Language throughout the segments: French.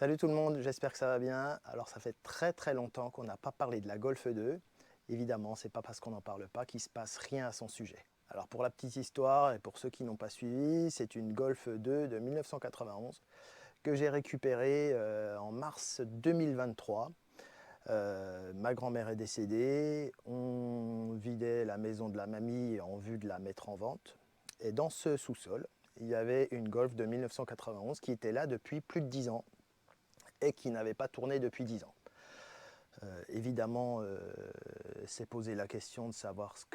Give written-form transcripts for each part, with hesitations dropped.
Salut tout le monde, j'espère que ça va bien. Alors ça fait très longtemps qu'on n'a pas parlé de la Golf 2. Évidemment, c'est pas parce qu'on n'en parle pas qu'il se passe rien à son sujet. Alors pour la petite histoire et pour ceux qui n'ont pas suivi, c'est une Golf 2 de 1991 que j'ai récupérée en mars 2023. Ma grand-mère est décédée, on vidait la maison de la mamie en vue de la mettre en vente. Et dans ce sous-sol, il y avait une Golf de 1991 qui était là depuis plus de 10 ans et qui n'avait pas tourné depuis 10 ans. Évidemment, s'est posé la question de savoir ce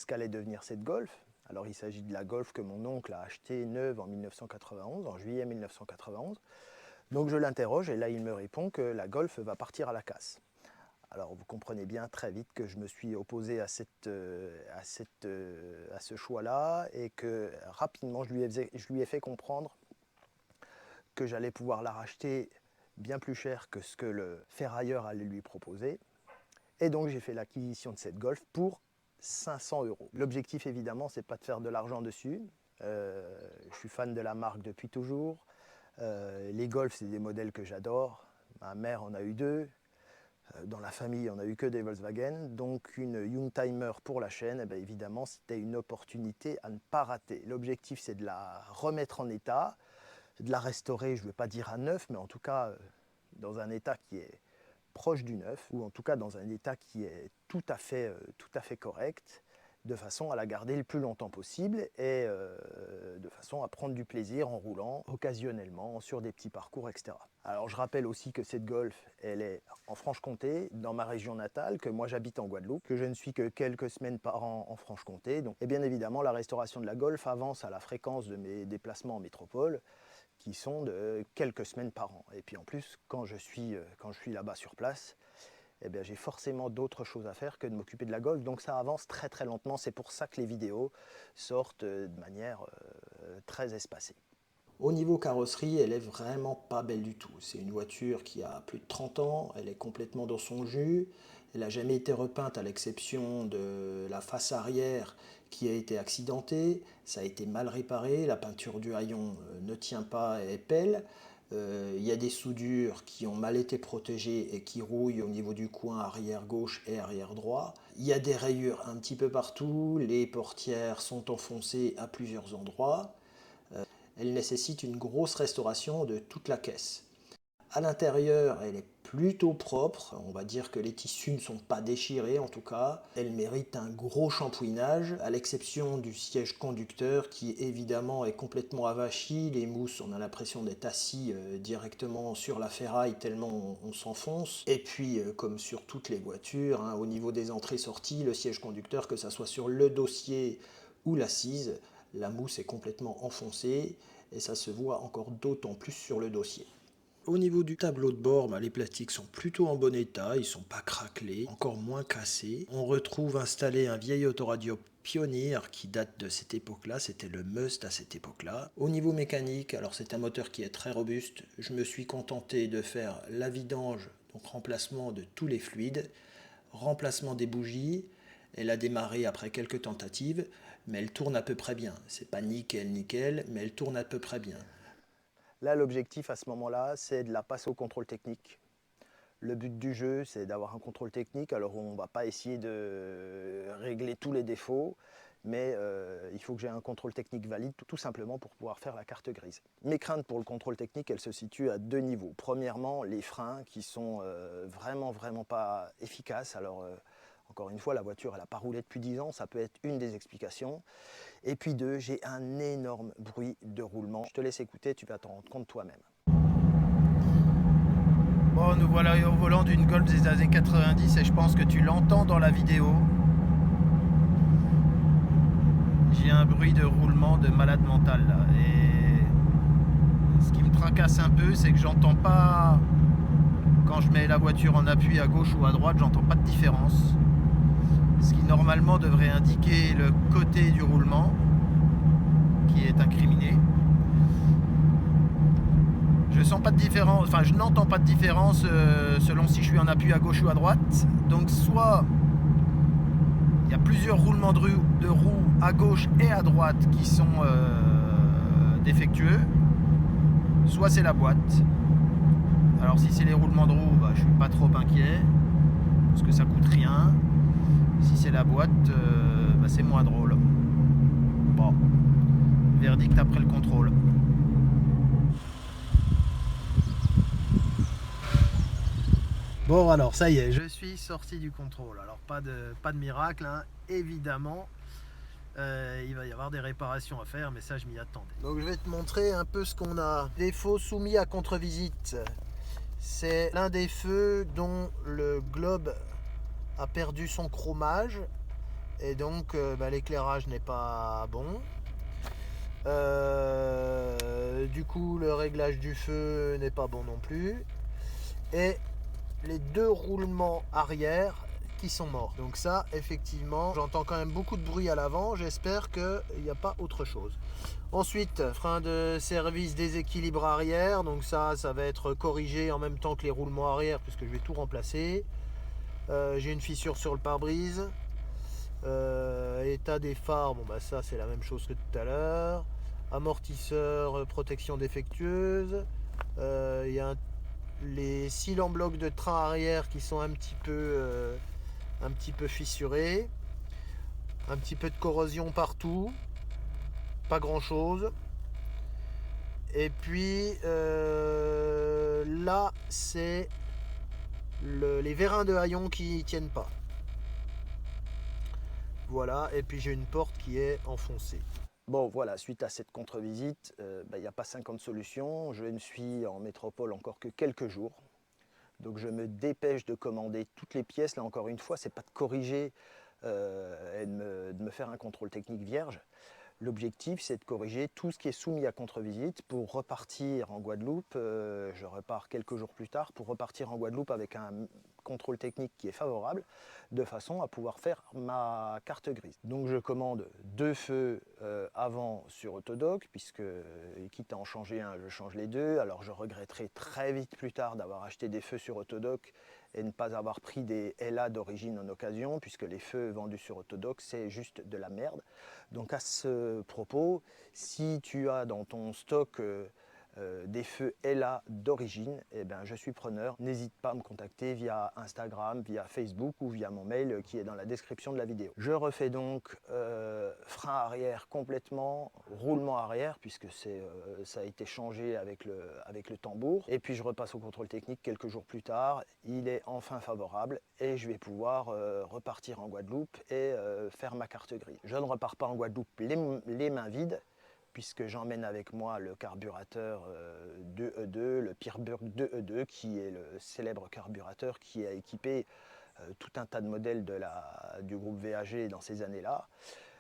qu'allait devenir cette Golf. Alors il s'agit de la Golf que mon oncle a achetée neuve en 1991, en juillet 1991. Donc je l'interroge et là il me répond que la Golf va partir à la casse. Alors vous comprenez bien très vite que je me suis opposé à ce choix-là et que rapidement je lui ai fait comprendre que j'allais pouvoir la racheter bien plus cher que ce que le ferrailleur allait lui proposer. Et donc j'ai fait l'acquisition de cette Golf pour 500 €. L'objectif évidemment, c'est pas de faire de l'argent dessus. Je suis fan de la marque depuis toujours. Les Golf, c'est des modèles que j'adore. Ma mère en a eu deux. Dans la famille, on n'a eu que des Volkswagen. Donc une Youngtimer pour la chaîne, et bien évidemment, c'était une opportunité à ne pas rater. L'objectif, c'est de la remettre en état, de la restaurer, je ne veux pas dire à neuf, mais en tout cas dans un état qui est proche du neuf, ou en tout cas dans un état qui est tout à fait correct, de façon à la garder le plus longtemps possible et de façon à prendre du plaisir en roulant occasionnellement sur des petits parcours, etc. Alors je rappelle aussi que cette Golf, elle est en Franche-Comté, dans ma région natale, que moi j'habite en Guadeloupe, que je ne suis que quelques semaines par an en Franche-Comté. Donc, et bien évidemment, la restauration de la Golf avance à la fréquence de mes déplacements en métropole, qui sont de quelques semaines par an. Et puis en plus, quand je suis là-bas sur place, eh bien, j'ai forcément d'autres choses à faire que de m'occuper de la Golf, donc ça avance très lentement. C'est pour ça que les vidéos sortent de manière très espacée. Au niveau carrosserie, elle est vraiment pas belle du tout. C'est une voiture qui a plus de 30 ans, elle est complètement dans son jus, elle n'a jamais été repeinte à l'exception de la face arrière qui a été accidentée, ça a été mal réparé, la peinture du haillon ne tient pas et pèle. Il y a des soudures qui ont mal été protégées et qui rouillent au niveau du coin arrière gauche et arrière droit. Il y a des rayures un petit peu partout, les portières sont enfoncées à plusieurs endroits. Elle nécessite une grosse restauration de toute la caisse. À l'intérieur, elle est plutôt propre, on va dire que les tissus ne sont pas déchirés en tout cas. Elle mérite un gros shampouinage, à l'exception du siège conducteur qui évidemment est complètement avachi. Les mousses, on a l'impression d'être assis directement sur la ferraille tellement on s'enfonce. Et puis comme sur toutes les voitures, au niveau des entrées-sorties, le siège conducteur, que ça soit sur le dossier ou l'assise, la mousse est complètement enfoncée et ça se voit encore d'autant plus sur le dossier. Au niveau du tableau de bord, les plastiques sont plutôt en bon état, ils ne sont pas craquelés, encore moins cassés. On retrouve installé un vieil autoradio Pioneer qui date de cette époque-là, c'était le must à cette époque-là. Au niveau mécanique, alors c'est un moteur qui est très robuste, je me suis contenté de faire la vidange, donc remplacement de tous les fluides, remplacement des bougies. Elle a démarré après quelques tentatives, mais elle tourne à peu près bien. C'est pas nickel, mais elle tourne à peu près bien. Là, l'objectif à ce moment-là, c'est de la passer au contrôle technique. Le but du jeu, c'est d'avoir un contrôle technique. Alors, on ne va pas essayer de régler tous les défauts, mais il faut que j'ai un contrôle technique valide, tout simplement pour pouvoir faire la carte grise. Mes craintes pour le contrôle technique, elles se situent à deux niveaux. Premièrement, les freins qui sont vraiment pas efficaces. Alors, encore une fois, la voiture, elle n'a pas roulé depuis 10 ans, ça peut être une des explications. Et puis deux, j'ai un énorme bruit de roulement. Je te laisse écouter, tu vas t'en rendre compte toi-même. Bon, nous voilà au volant d'une Golf des années 90 et je pense que tu l'entends dans la vidéo. J'ai un bruit de roulement de malade mental là. Et ce qui me tracasse un peu, c'est que j'entends pas, quand je mets la voiture en appui à gauche ou à droite, j'entends pas de différence. Ce qui normalement devrait indiquer le côté du roulement qui est incriminé. Je sens pas de différence, enfin je n'entends pas de différence selon si je suis en appui à gauche ou à droite. Donc soit il y a plusieurs roulements de roues à gauche et à droite qui sont défectueux, soit c'est la boîte. Alors si c'est les roulements de roue, bah, je suis pas trop inquiet, parce que ça coûte rien. Si c'est la boîte, bah, c'est moins drôle. Bon, verdict après le contrôle. Bon alors ça y est, je suis sorti du contrôle. Alors pas de miracle, hein, évidemment. Il va y avoir des réparations à faire, mais ça je m'y attendais. Donc je vais te montrer un peu ce qu'on a. Défaut soumis à contre-visite. C'est l'un des feux dont le globe a perdu son chromage. Et donc bah, l'éclairage n'est pas bon. Du coup le réglage du feu n'est pas bon non plus. Et les deux roulements arrière qui sont morts. Donc ça, effectivement, j'entends quand même beaucoup de bruit à l'avant. J'espère qu'il n'y a pas autre chose. Ensuite, frein de service déséquilibre arrière. Donc ça va être corrigé en même temps que les roulements arrière puisque je vais tout remplacer. J'ai une fissure sur le pare-brise. État des phares, bon bah ça c'est la même chose que tout à l'heure. Amortisseur, protection défectueuse. Il y a les cils en bloc de train arrière qui sont un petit peu fissurés, un petit peu de corrosion partout, pas grand chose. Et puis là c'est les vérins de haillons qui tiennent pas. Voilà, et puis j'ai une porte qui est enfoncée. Bon voilà, suite à cette contre-visite, il n'y a pas 50 solutions. Je ne suis en métropole encore que quelques jours. Donc je me dépêche de commander toutes les pièces. Là encore une fois, c'est pas de corriger et de me faire un contrôle technique vierge. L'objectif, c'est de corriger tout ce qui est soumis à contre-visite pour repartir en Guadeloupe. Je repars quelques jours plus tard pour repartir en Guadeloupe avec un contrôle technique qui est favorable, de façon à pouvoir faire ma carte grise. Donc je commande 2 feux avant sur Autodoc, puisque quitte à en changer un, je change les deux. Alors je regretterai très vite plus tard d'avoir acheté des feux sur Autodoc et ne pas avoir pris des LA d'origine en occasion, puisque les feux vendus sur Autodoc, c'est juste de la merde. Donc à ce propos, si tu as dans ton stock des feux LA d'origine, eh ben, je suis preneur. N'hésite pas à me contacter via Instagram, via Facebook ou via mon mail qui est dans la description de la vidéo. Je refais donc frein arrière complètement, roulement arrière, puisque ça a été changé avec le tambour. Et puis je repasse au contrôle technique quelques jours plus tard. Il est enfin favorable et je vais pouvoir repartir en Guadeloupe et faire ma carte grise. Je ne repars pas en Guadeloupe les mains vides, puisque j'emmène avec moi le carburateur 2E2, le Pierburg 2E2, qui est le célèbre carburateur qui a équipé tout un tas de modèles du groupe VAG dans ces années-là,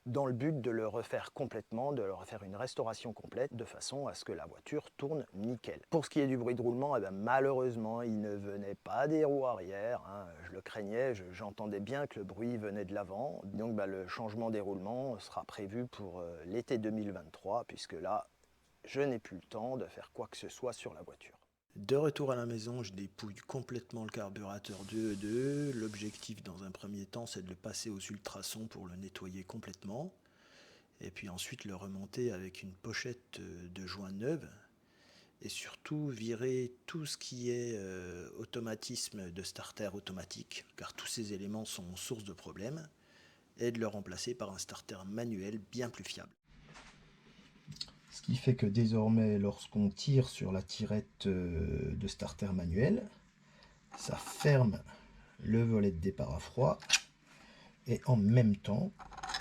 dans le but de le refaire complètement, de le refaire une restauration complète, de façon à ce que la voiture tourne nickel. Pour ce qui est du bruit de roulement, eh bien, malheureusement, il ne venait pas des roues arrière, hein. Je le craignais, j'entendais bien que le bruit venait de l'avant. Donc le changement des roulements sera prévu pour l'été 2023, puisque là, je n'ai plus le temps de faire quoi que ce soit sur la voiture. De retour à la maison, je dépouille complètement le carburateur 2E2. L'objectif dans un premier temps, c'est de le passer aux ultrasons pour le nettoyer complètement. Et puis ensuite le remonter avec une pochette de joint neuve. Et surtout virer tout ce qui est automatisme de starter automatique, car tous ces éléments sont source de problèmes, et de le remplacer par un starter manuel bien plus fiable. Ce qui fait que désormais, lorsqu'on tire sur la tirette de starter manuel, ça ferme le volet de départ à froid et en même temps,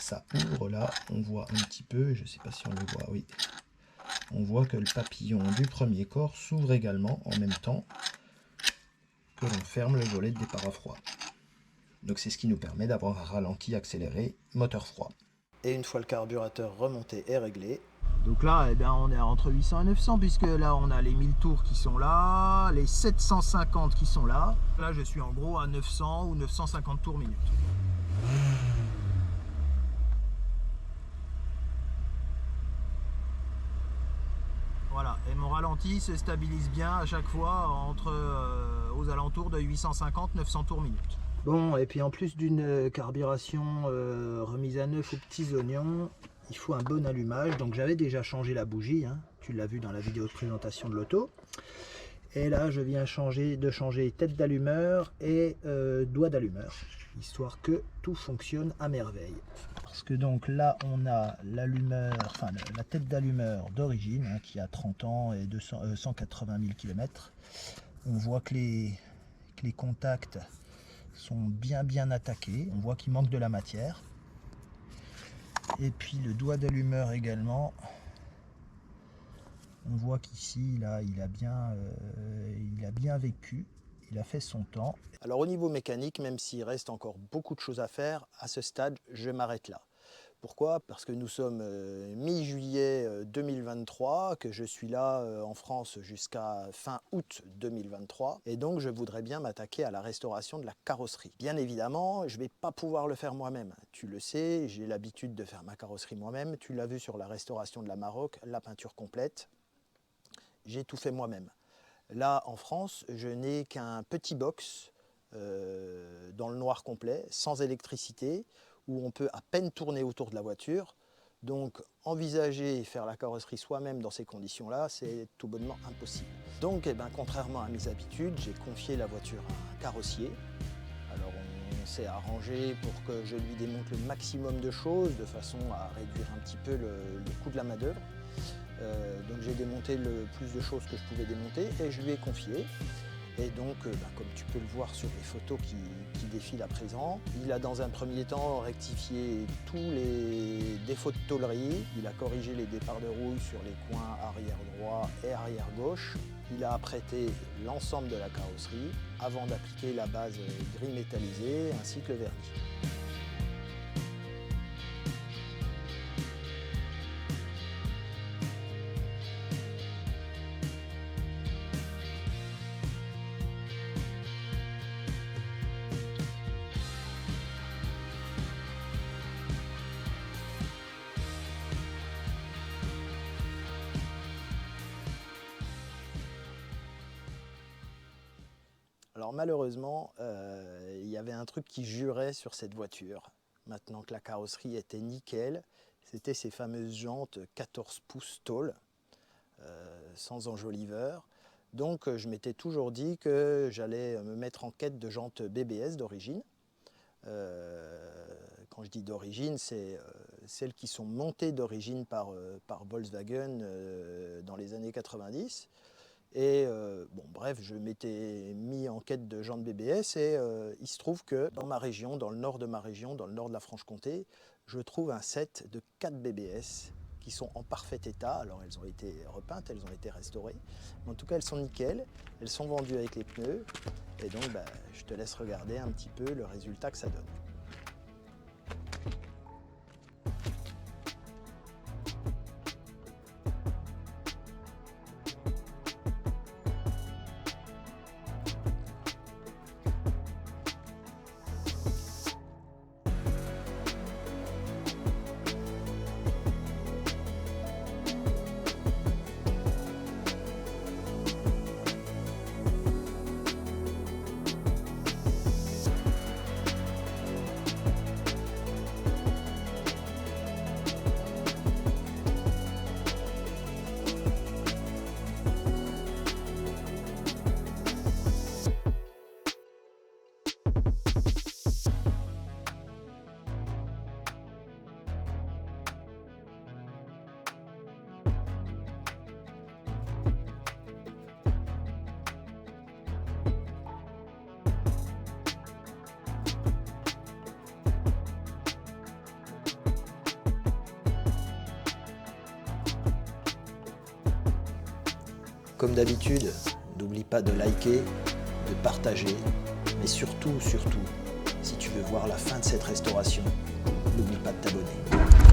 ça ouvre là, on voit un petit peu, je ne sais pas si on le voit, oui. On voit que le papillon du premier corps s'ouvre également en même temps que l'on ferme le volet de départ à froid. Donc c'est ce qui nous permet d'avoir un ralenti accéléré moteur froid. Et une fois le carburateur remonté et réglé, donc là, eh bien, on est entre 800 et 900, puisque là, on a les 1000 tours qui sont là, les 750 qui sont là. Là, je suis en gros à 900 ou 950 tours minute. Voilà, et mon ralenti se stabilise bien à chaque fois aux alentours de 850-900 tours minute. Bon, et puis en plus d'une carburation remise à neuf aux petits oignons, il faut un bon allumage. Donc j'avais déjà changé la bougie, hein. Tu l'as vu dans la vidéo de présentation de l'auto. Et là, je viens de changer tête d'allumeur et doigt d'allumeur, histoire que tout fonctionne à merveille. Parce que donc là, on a l'allumeur, enfin la tête d'allumeur d'origine, hein, qui a 30 ans et 180 000 km. On voit que les contacts sont bien attaqués. On voit qu'il manque de la matière. Et puis le doigt d'allumeur également. On voit qu'ici, là, il a bien vécu, il a fait son temps. Alors au niveau mécanique, même s'il reste encore beaucoup de choses à faire, à ce stade, je m'arrête là. Pourquoi? Parce que nous sommes mi-juillet 2023, que je suis là en France jusqu'à fin août 2023. Et donc je voudrais bien m'attaquer à la restauration de la carrosserie. Bien évidemment, je ne vais pas pouvoir le faire moi-même. Tu le sais, j'ai l'habitude de faire ma carrosserie moi-même. Tu l'as vu sur la restauration de la Maroc, la peinture complète. J'ai tout fait moi-même. Là, en France, je n'ai qu'un petit box dans le noir complet, sans électricité, où on peut à peine tourner autour de la voiture. Donc, envisager et faire la carrosserie soi-même dans ces conditions-là, c'est tout bonnement impossible. Donc, contrairement à mes habitudes, j'ai confié la voiture à un carrossier. Alors, on s'est arrangé pour que je lui démonte le maximum de choses, de façon à réduire un petit peu le coût de la main-d'œuvre. Donc j'ai démonté le plus de choses que je pouvais démonter et je lui ai confié. Et donc, comme tu peux le voir sur les photos qui défilent à présent, il a dans un premier temps rectifié tous les défauts de tôlerie. Il a corrigé les départs de rouille sur les coins arrière droit et arrière gauche. Il a apprêté l'ensemble de la carrosserie avant d'appliquer la base gris métallisée ainsi que le vernis. Alors malheureusement, il y avait un truc qui jurait sur cette voiture. Maintenant que la carrosserie était nickel, c'était ces fameuses jantes 14 pouces tôle, sans enjoliveur. Donc je m'étais toujours dit que j'allais me mettre en quête de jantes BBS d'origine. Quand je dis d'origine, c'est celles qui sont montées d'origine par Volkswagen dans les années 90. Et bref, je m'étais mis en quête de jantes BBS et il se trouve que dans ma région, dans le nord de ma région, dans le nord de la Franche-Comté, je trouve un set de 4 BBS qui sont en parfait état. Alors elles ont été repeintes, elles ont été restaurées, mais en tout cas elles sont nickel, elles sont vendues avec les pneus et donc je te laisse regarder un petit peu le résultat que ça donne. Comme d'habitude, n'oublie pas de liker, de partager, mais surtout, si tu veux voir la fin de cette restauration, n'oublie pas de t'abonner.